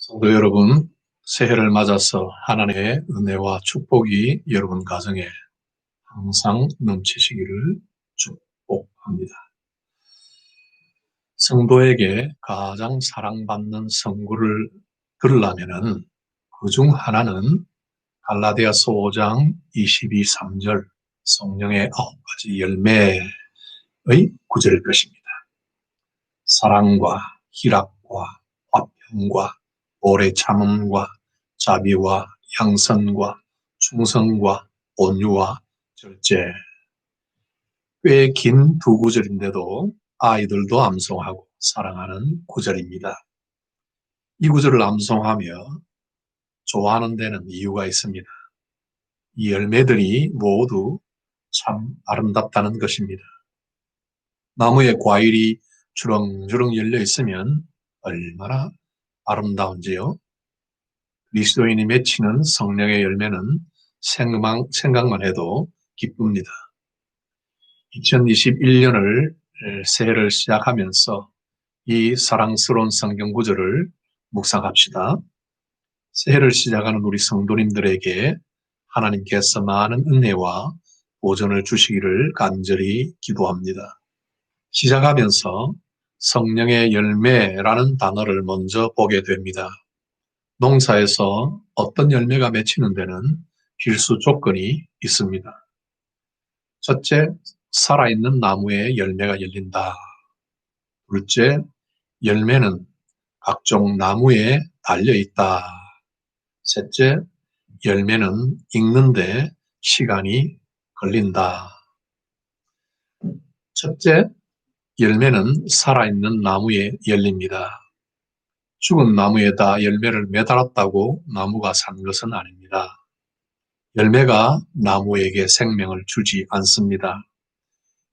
성도 여러분, 새해를 맞아서 하나님의 은혜와 축복이 여러분 가정에 항상 넘치시기를 축복합니다. 성도에게 가장 사랑받는 성구를 들으려면은 그 중 하나는 갈라디아서 5장 22~3절 성령의 9가지 열매의 구절일 것입니다. 사랑과 희락과 화평과 오래 참음과 자비와 양선과 충성과 온유와 절제. 꽤 긴 두 구절인데도 아이들도 암송하고 사랑하는 구절입니다. 이 구절을 암송하며 좋아하는 데는 이유가 있습니다. 이 열매들이 모두 참 아름답다는 것입니다. 나무에 과일이 주렁주렁 열려 있으면 얼마나 아름다운지요. 그리스도인이 맺히는 성령의 열매는 생각만 해도 기쁩니다. 2021년을 새해를 시작하면서 이 사랑스러운 성경 구절을 묵상합시다. 새해를 시작하는 우리 성도님들에게 하나님께서 많은 은혜와 보존을 주시기를 간절히 기도합니다. 시작하면서 성령의 열매라는 단어를 먼저 보게 됩니다. 농사에서 어떤 열매가 맺히는 데는 필수 조건이 있습니다. 첫째, 살아있는 나무에 열매가 열린다. 둘째, 열매는 각종 나무에 달려있다. 셋째, 열매는 익는데 시간이 걸린다. 첫째, 열매는 살아있는 나무에 열립니다. 죽은 나무에다 열매를 매달았다고 나무가 산 것은 아닙니다. 열매가 나무에게 생명을 주지 않습니다.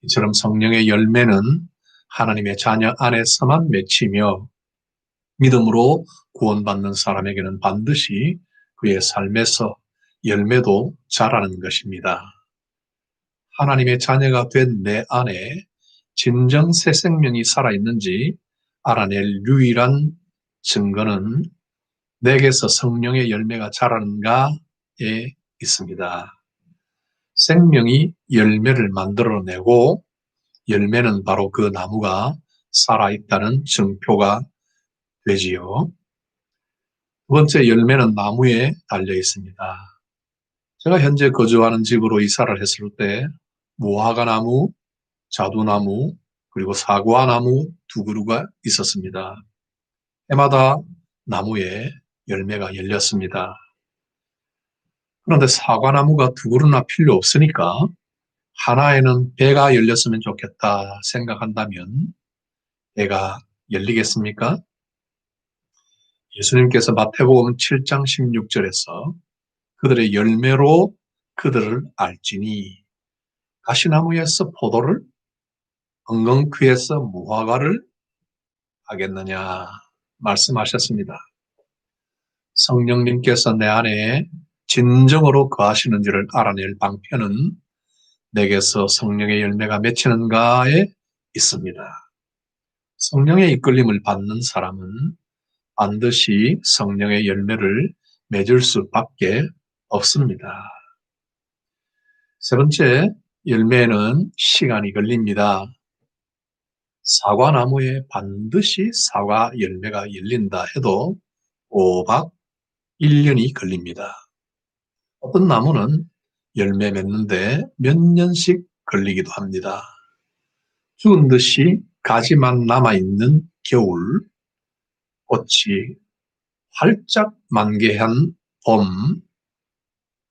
이처럼 성령의 열매는 하나님의 자녀 안에서만 맺히며 믿음으로 구원받는 사람에게는 반드시 그의 삶에서 열매도 자라는 것입니다. 하나님의 자녀가 된 내 안에 진정 새 생명이 살아있는지 알아낼 유일한 증거는 내게서 성령의 열매가 자라는가에 있습니다. 생명이 열매를 만들어내고 열매는 바로 그 나무가 살아있다는 증표가 되지요. 두 번째, 열매는 나무에 달려 있습니다. 제가 현재 거주하는 집으로 이사를 했을 때 무화과나무, 자두나무, 그리고 사과나무 두 그루가 있었습니다. 해마다 나무에 열매가 열렸습니다. 그런데 사과나무가 두 그루나 필요 없으니까 하나에는 배가 열렸으면 좋겠다 생각한다면 배가 열리겠습니까? 예수님께서 마태복음 7장 16절에서 그들의 열매로 그들을 알지니 가시나무에서 포도를 엉겅퀴에서 무화과를 하겠느냐 말씀하셨습니다. 성령님께서 내 안에 진정으로 거하시는지를 알아낼 방편은 내게서 성령의 열매가 맺히는가에 있습니다. 성령의 이끌림을 받는 사람은 반드시 성령의 열매를 맺을 수밖에 없습니다. 세 번째, 열매는 시간이 걸립니다. 사과나무에 반드시 사과 열매가 열린다 해도 꼬박 1년이 걸립니다. 어떤 나무는 열매 맺는데 몇 년씩 걸리기도 합니다. 죽은 듯이 가지만 남아있는 겨울, 꽃이 활짝 만개한 봄,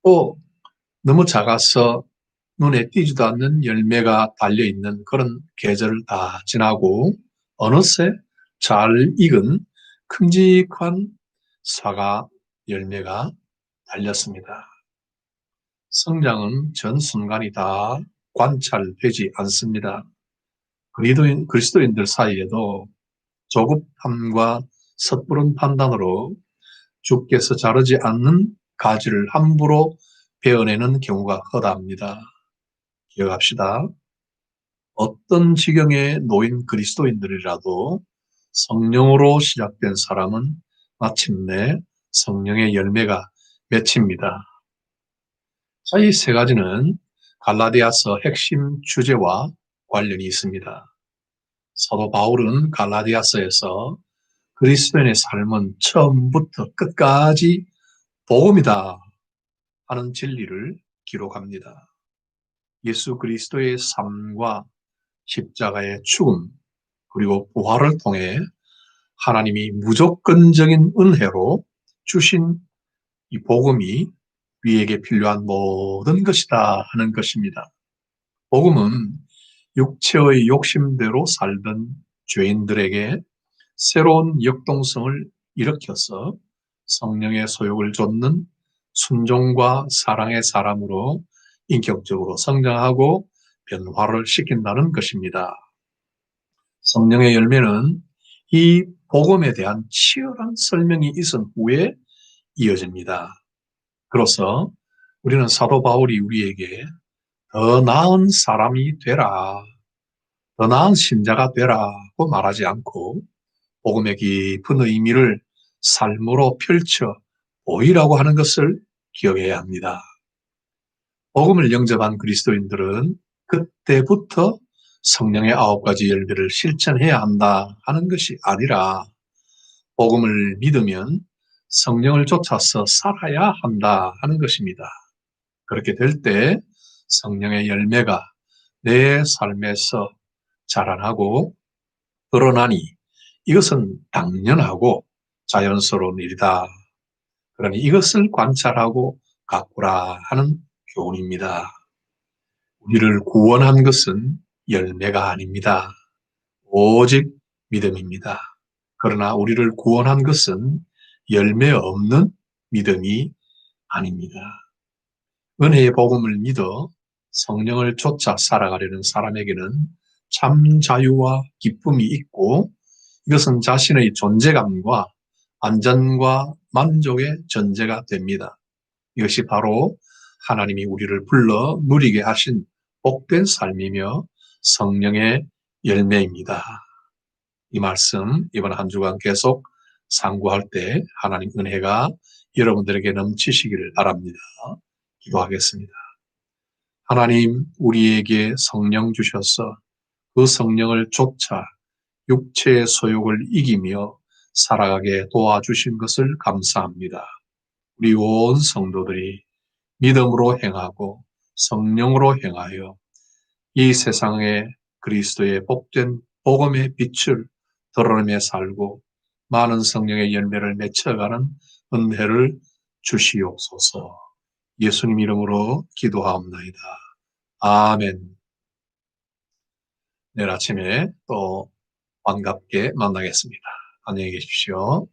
또 너무 작아서 눈에 띄지도 않는 열매가 달려있는 그런 계절을 다 지나고 어느새 잘 익은 큼직한 사과 열매가 달렸습니다. 성장은 전 순간이 다 관찰되지 않습니다. 그리스도인들 사이에도 조급함과 섣부른 판단으로 주께서 자르지 않는 가지를 함부로 베어내는 경우가 허다합니다. 기억합시다. 어떤 지경에 놓인 그리스도인들이라도 성령으로 시작된 사람은 마침내 성령의 열매가 맺힙니다. 자, 이 세 가지는 갈라디아서 핵심 주제와 관련이 있습니다. 사도 바울은 갈라디아서에서 그리스도인의 삶은 처음부터 끝까지 복음이다 하는 진리를 기록합니다. 예수 그리스도의 삶과 십자가의 죽음 그리고 부활을 통해 하나님이 무조건적인 은혜로 주신 이 복음이 우리에게 필요한 모든 것이다 하는 것입니다. 복음은 육체의 욕심대로 살던 죄인들에게 새로운 역동성을 일으켜서 성령의 소욕을 좇는 순종과 사랑의 사람으로 인격적으로 성장하고 변화를 시킨다는 것입니다. 성령의 열매는 이 복음에 대한 치열한 설명이 있은 후에 이어집니다. 그래서 우리는 사도 바울이 우리에게 더 나은 사람이 되라, 더 나은 신자가 되라고 말하지 않고 복음의 깊은 의미를 삶으로 펼쳐 보이라고 하는 것을 기억해야 합니다. 복음을 영접한 그리스도인들은 그때부터 성령의 9가지 열매를 실천해야 한다 하는 것이 아니라 복음을 믿으면 성령을 쫓아서 살아야 한다 하는 것입니다. 그렇게 될 때 성령의 열매가 내 삶에서 자라나고 드러나니 이것은 당연하고 자연스러운 일이다. 그러니 이것을 관찰하고 가꾸라 하는 교훈입니다. 우리를 구원한 것은 열매가 아닙니다. 오직 믿음입니다. 그러나 우리를 구원한 것은 열매 없는 믿음이 아닙니다. 은혜의 복음을 믿어 성령을 쫓아 살아가려는 사람에게는 참 자유와 기쁨이 있고 이것은 자신의 존재감과 안전과 만족의 전제가 됩니다. 이것이 바로 하나님이 우리를 불러 누리게 하신 복된 삶이며 성령의 열매입니다. 이 말씀 이번 한 주간 계속 상고할 때 하나님 은혜가 여러분들에게 넘치시기를 바랍니다. 기도하겠습니다. 하나님 우리에게 성령 주셔서 그 성령을 쫓아 육체의 소욕을 이기며 살아가게 도와주신 것을 감사합니다. 우리 온 성도들이 믿음으로 행하고 성령으로 행하여 이 세상에 그리스도의 복된 복음의 빛을 드러내며 살고 많은 성령의 열매를 맺혀가는 은혜를 주시옵소서. 예수님 이름으로 기도하옵나이다. 아멘. 내일 아침에 또 반갑게 만나겠습니다. 안녕히 계십시오.